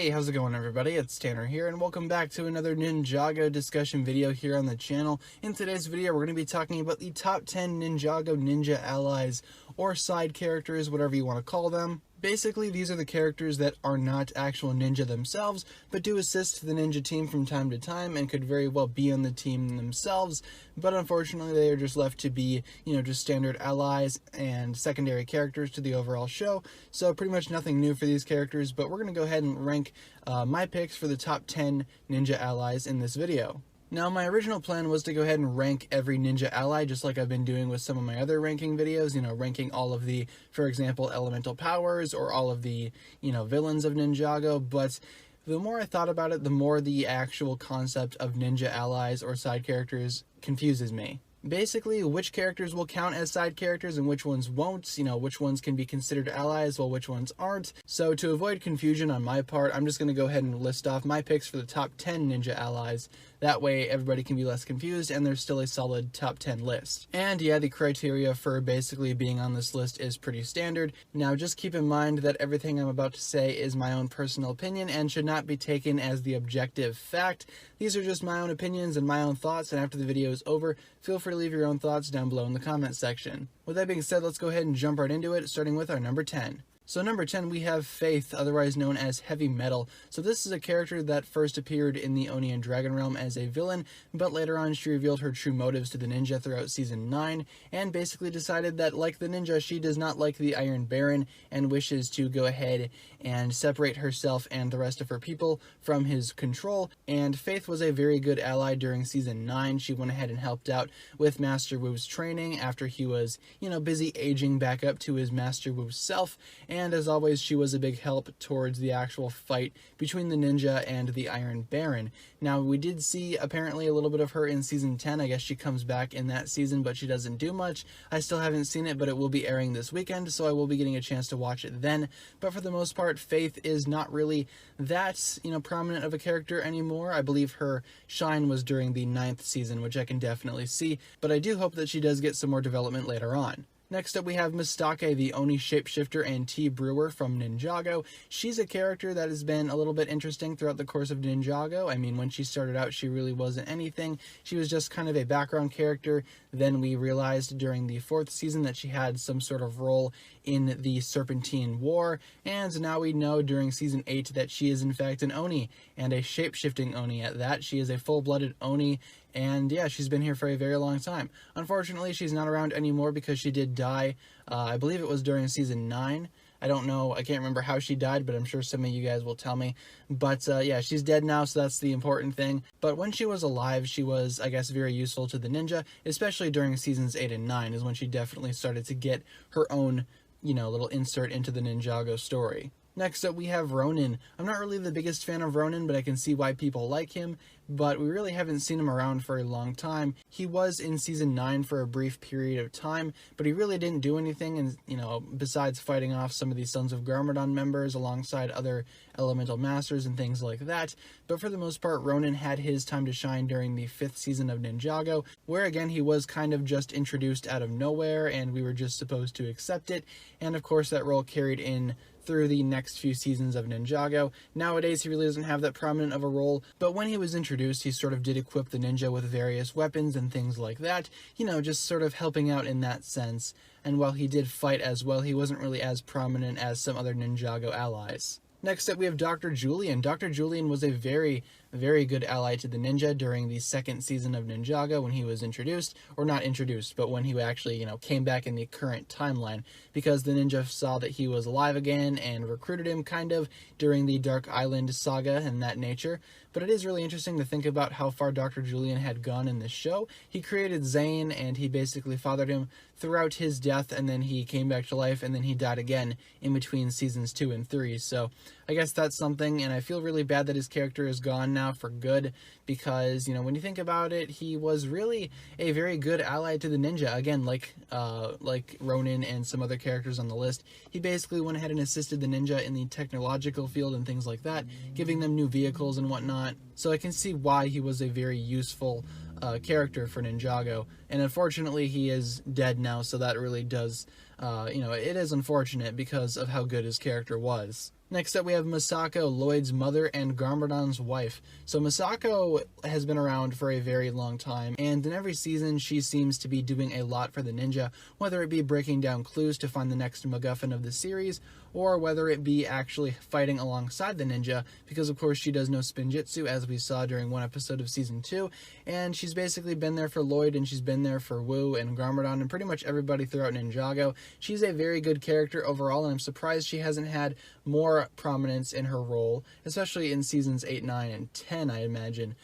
Hey, how's it going everybody? It's Tanner here and welcome back to another Ninjago discussion video here on the channel. In today's video we're going to be talking about the top 10 Ninjago ninja allies or side characters, whatever you want to call them. Basically, these are the characters that are not actual ninja themselves, but do assist the ninja team from time to time and could very well be on the team themselves, but unfortunately they are just left to be, just standard allies and secondary characters to the overall show. So pretty much nothing new for these characters, but we're going to go ahead and rank my picks for the top 10 ninja allies in this video. Now, my original plan was to go ahead and rank every ninja ally, just like I've been doing with some of my other ranking videos, ranking all of the, for example, elemental powers or all of the, villains of Ninjago, but the more I thought about it, the more the actual concept of ninja allies or side characters confuses me. Basically, which characters will count as side characters and which ones won't, which ones can be considered allies while which ones aren't. So to avoid confusion on my part, I'm just going to go ahead and list off my picks for the top 10 ninja allies. That way everybody can be less confused and there's still a solid top 10 list. And yeah, the criteria for basically being on this list is pretty standard. Now just keep in mind that everything I'm about to say is my own personal opinion and should not be taken as the objective fact. These are just my own opinions and my own thoughts, and after the video is over, feel free to leave your own thoughts down below in the comment section. With that being said, let's go ahead and jump right into it, starting with our number 10. So number 10, we have Faith, otherwise known as Heavy Metal. So this is a character that first appeared in the Oni and Dragon Realm as a villain, but later on she revealed her true motives to the ninja throughout Season 9, and basically decided that, like the ninja, she does not like the Iron Baron, and wishes to go ahead and separate herself and the rest of her people from his control. And Faith was a very good ally during Season 9. She went ahead and helped out with Master Wu's training after he was, busy aging back up to his Master Wu self. And as always, she was a big help towards the actual fight between the ninja and the Iron Baron. Now, we did see apparently a little bit of her in Season 10. I guess she comes back in that season, but she doesn't do much. I still haven't seen it, but it will be airing this weekend, so I will be getting a chance to watch it then. But for the most part, Faith is not really that, prominent of a character anymore. I believe her shine was during the 9th season, which I can definitely see, but I do hope that she does get some more development later on. Next up, we have Mistaké, the Oni shapeshifter and tea brewer from Ninjago. She's a character that has been a little bit interesting throughout the course of Ninjago. I mean, when she started out, she really wasn't anything. She was just kind of a background character. Then we realized during the 4th season that she had some sort of role in the Serpentine War, and now we know during Season 8 that she is in fact an Oni, and a shape-shifting Oni at that. She is a full-blooded Oni, and yeah, she's been here for a very long time. Unfortunately, she's not around anymore because she did die. I believe it was during Season 9. I don't know, I can't remember how she died, but I'm sure some of you guys will tell me. But yeah, she's dead now, so that's the important thing. But when she was alive, she was, I guess, very useful to the ninja, especially during Seasons 8 and 9 is when she definitely started to get her own, little insert into the Ninjago story. Next up, we have Ronin. I'm not really the biggest fan of Ronin, but I can see why people like him, but we really haven't seen him around for a long time. He was in Season 9 for a brief period of time, but he really didn't do anything, and besides fighting off some of the Sons of Garmadon members alongside other elemental masters and things like that. But for the most part, Ronin had his time to shine during the 5th season of Ninjago, where again he was kind of just introduced out of nowhere, and we were just supposed to accept it, and of course that role carried in through the next few seasons of Ninjago. Nowadays, he really doesn't have that prominent of a role, but when he was introduced, he sort of did equip the ninja with various weapons and things like that, just sort of helping out in that sense. And while he did fight as well, he wasn't really as prominent as some other Ninjago allies. Next up, we have Dr. Julien. Dr. Julien was a very, very good ally to the ninja during the 2nd season of Ninjago when he was introduced, or not introduced, but when he actually, came back in the current timeline, because the ninja saw that he was alive again and recruited him kind of during the Dark Island saga and that nature. But it is really interesting to think about how far Dr. Julien had gone in this show. He created Zane, and he basically fathered him throughout his death, and then he came back to life, and then he died again in between Seasons 2 and 3. So I guess that's something, and I feel really bad that his character is gone now for good, because, when you think about it, he was really a very good ally to the ninja. Again, like Ronin and some other characters on the list, he basically went ahead and assisted the ninja in the technological field and things like that, giving them new vehicles and whatnot. So I can see why he was a very useful character for Ninjago, and unfortunately he is dead now, so that really does, it is unfortunate because of how good his character was. Next up, we have Misako, Lloyd's mother and Garmadon's wife. So Misako has been around for a very long time, and in every season she seems to be doing a lot for the ninja, whether it be breaking down clues to find the next MacGuffin of the series, or whether it be actually fighting alongside the ninja, because of course she does know spinjitzu, as we saw during one episode of Season 2, and she's basically been there for Lloyd, and she's been there for Wu and Garmadon, and pretty much everybody throughout Ninjago. She's a very good character overall, and I'm surprised she hasn't had more prominence in her role, especially in Seasons 8, 9, and 10, I imagine,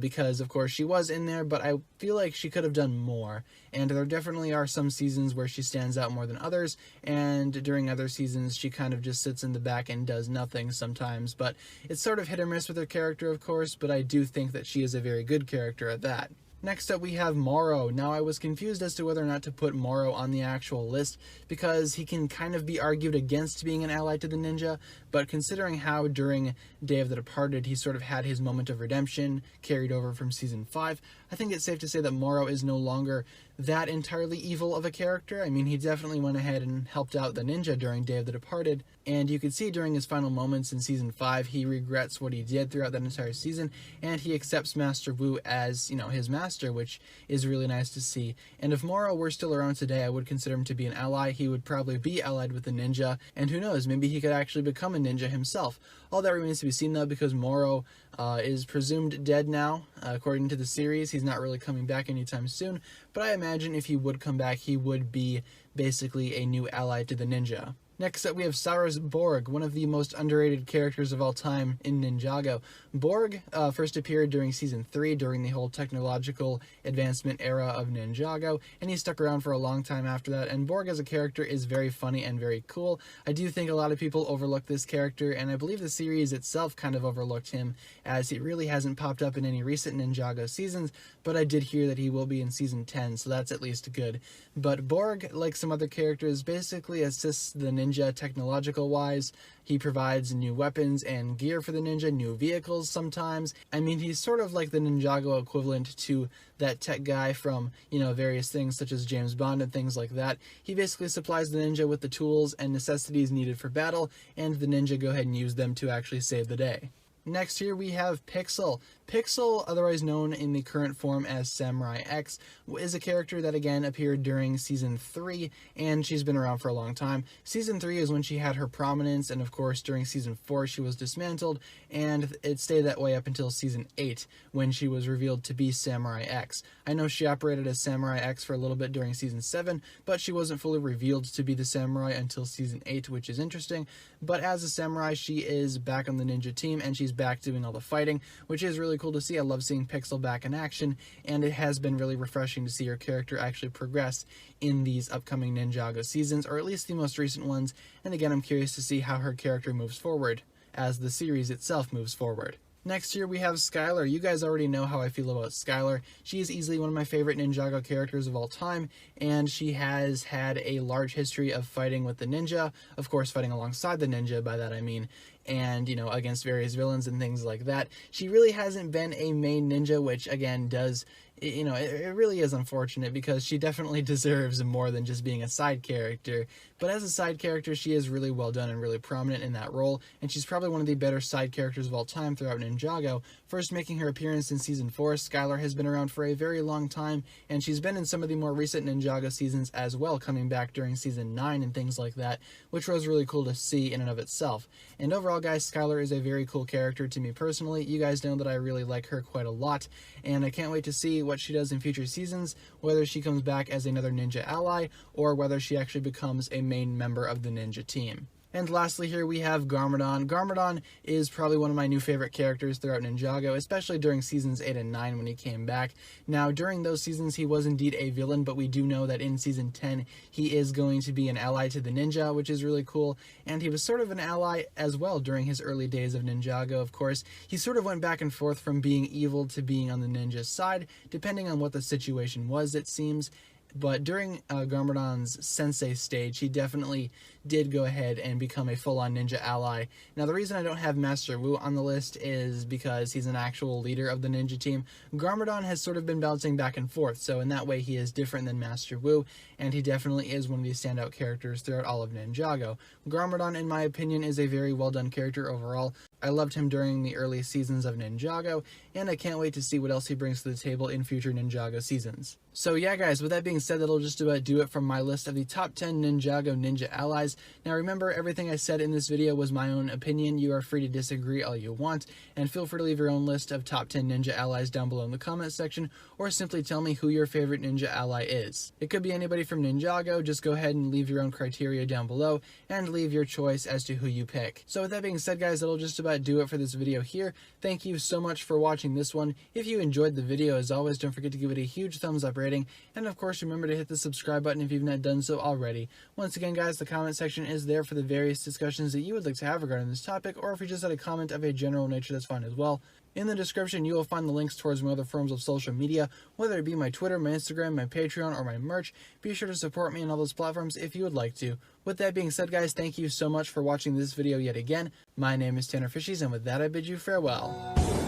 because of course she was in there, but I feel like she could have done more, and there definitely are some seasons where she stands out more than others, and during other seasons she kind of just sits in the back and does nothing sometimes, but it's sort of hit or miss with her character, of course, but I do think that she is a very good character at that. Next up, we have Morro. Now, I was confused as to whether or not to put Morro on the actual list, because he can kind of be argued against being an ally to the ninja, but considering how during Day of the Departed he sort of had his moment of redemption carried over from Season 5, I think it's safe to say that Morro is no longer that entirely evil of a character. I mean, he definitely went ahead and helped out the ninja during Day of the Departed, and you could see during his final moments in Season 5, he regrets what he did throughout that entire season, and he accepts Master Wu as, you know, his master, which is really nice to see. And if Morro were still around today, I would consider him to be an ally. He would probably be allied with the ninja, and who knows, maybe he could actually become a ninja himself. All that remains to be seen, though, because Morro is presumed dead now, according to the series. He's not really coming back anytime soon, but I imagine if he would come back, he would be basically a new ally to the ninja. Next up, we have Cyrus Borg, one of the most underrated characters of all time in Ninjago. Borg first appeared during Season 3, during the whole technological advancement era of Ninjago, and he stuck around for a long time after that, and Borg as a character is very funny and very cool. I do think a lot of people overlook this character, and I believe the series itself kind of overlooked him, as he really hasn't popped up in any recent Ninjago seasons, but I did hear that he will be in Season 10, so that's at least good. But Borg, like some other characters, basically assists the ninja technological wise. He provides new weapons and gear for the ninja, new vehicles sometimes. I mean, he's sort of like the Ninjago equivalent to that tech guy from, you know, various things such as James Bond and things like that. He basically supplies the ninja with the tools and necessities needed for battle, and the ninja go ahead and use them to actually save the day. Next here we have P.I.X.A.L. P.I.X.A.L, otherwise known in the current form as Samurai X, is a character that again appeared during Season 3, and she's been around for a long time. Season 3 is when she had her prominence, and of course during Season 4 she was dismantled, and it stayed that way up until Season 8, when she was revealed to be Samurai X. I know she operated as Samurai X for a little bit during Season 7, but she wasn't fully revealed to be the samurai until Season 8, which is interesting. But as a samurai, she is back on the ninja team, and she's back doing all the fighting, which is really cool to see. I love seeing P.I.X.A.L back in action, and it has been really refreshing to see her character actually progress in these upcoming Ninjago seasons, or at least the most recent ones, and again, I'm curious to see how her character moves forward as the series itself moves forward. Next here we have Skylor. You guys already know how I feel about Skylor. She is easily one of my favorite Ninjago characters of all time, and she has had a large history of fighting with the ninja, of course fighting alongside the ninja, by that I mean, and, you know, against various villains and things like that. She really hasn't been a main ninja, which again does, you know, it really is unfortunate, because she definitely deserves more than just being a side character. But as a side character, she is really well done and really prominent in that role, and she's probably one of the better side characters of all time throughout Ninjago. First making her appearance in Season 4, Skylor has been around for a very long time, and she's been in some of the more recent Ninjago seasons as well, coming back during Season 9 and things like that, which was really cool to see in and of itself. And overall, guys, Skylor is a very cool character to me personally. You guys know that I really like her quite a lot, and I can't wait to see what she does in future seasons, whether she comes back as another ninja ally, or whether she actually becomes a main member of the ninja team. And lastly here we have Garmadon. Garmadon is probably one of my new favorite characters throughout Ninjago, especially during Seasons 8 and 9 when he came back. Now, during those seasons he was indeed a villain, but we do know that in Season 10 he is going to be an ally to the ninja, which is really cool, and he was sort of an ally as well during his early days of Ninjago, of course. He sort of went back and forth from being evil to being on the ninja side, depending on what the situation was, it seems. But during Garmadon's sensei stage, he definitely did go ahead and become a full-on ninja ally. Now, the reason I don't have Master Wu on the list is because he's an actual leader of the ninja team. Garmadon has sort of been bouncing back and forth, so in that way he is different than Master Wu, and he definitely is one of the standout characters throughout all of Ninjago. Garmadon, in my opinion, is a very well-done character overall. I loved him during the early seasons of Ninjago, and I can't wait to see what else he brings to the table in future Ninjago seasons. So yeah guys, with that being said, that'll just about do it from my list of the top 10 Ninjago ninja allies. Now remember, everything I said in this video was my own opinion. You are free to disagree all you want, and feel free to leave your own list of top 10 ninja allies down below in the comment section, or simply tell me who your favorite ninja ally is. It could be anybody from Ninjago. Just go ahead and leave your own criteria down below, and leave your choice as to who you pick. So with that being said guys, that'll just about do it for this video here. Thank you so much for watching this one. If you enjoyed the video, as always, don't forget to give it a huge thumbs up rating, and of course remember to hit the subscribe button if you've not done so already. Once again guys, the comment section is there for the various discussions that you would like to have regarding this topic, or if you just had a comment of a general nature, that's fine as well. In the description, you will find the links towards my other forms of social media, whether it be my Twitter, my Instagram, my Patreon, or my merch. Be sure to support me on all those platforms if you would like to. With that being said guys, thank you so much for watching this video yet again. My name is TannerFishies, and with that I bid you farewell.